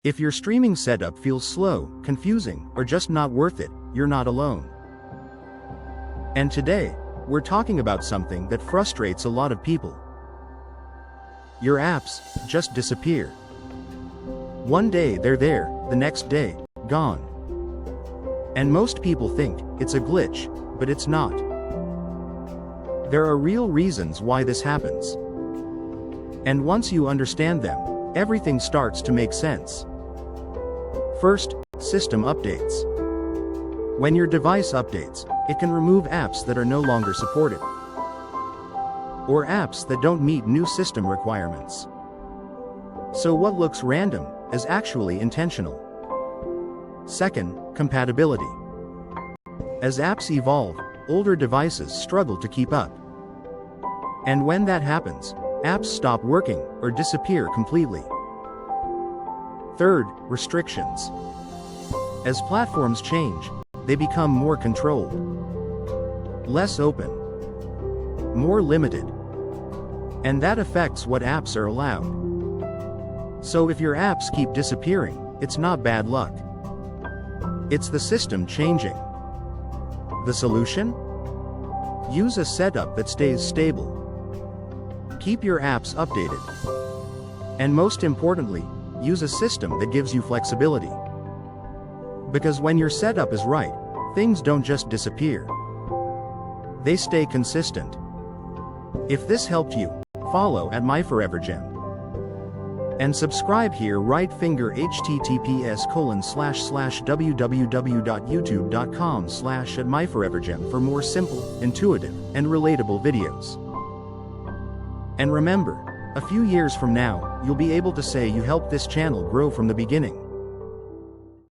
If your streaming setup feels slow, confusing, or just not worth it, you're not alone. And today, we're talking about something that frustrates a lot of people. Your apps just disappear. One day they're there, the next day, gone. And most people think it's a glitch, but it's not. There are real reasons why this happens. And once you understand them, everything starts to make sense. First, system updates. When your device updates, it can remove apps that are no longer supported, or apps that don't meet new system requirements. So what looks random is actually intentional. Second, compatibility. As apps evolve, older devices struggle to keep up. And when that happens, apps stop working or disappear completely. Third, restrictions. As platforms change, they become more controlled, less open, more limited, and that affects what apps are allowed. So if your apps keep disappearing, it's not bad luck. It's the system changing. The solution? Use a setup that stays stable. Keep your apps updated. And most importantly, use a system that gives you flexibility. Because when your setup is right, things don't just disappear. They stay consistent. If this helped you, follow at MyForeverGem. And subscribe here, right finger https://www.youtube.com/@MyForeverGem for more simple, intuitive, and relatable videos. And remember, a few years from now, you'll be able to say you helped this channel grow from the beginning.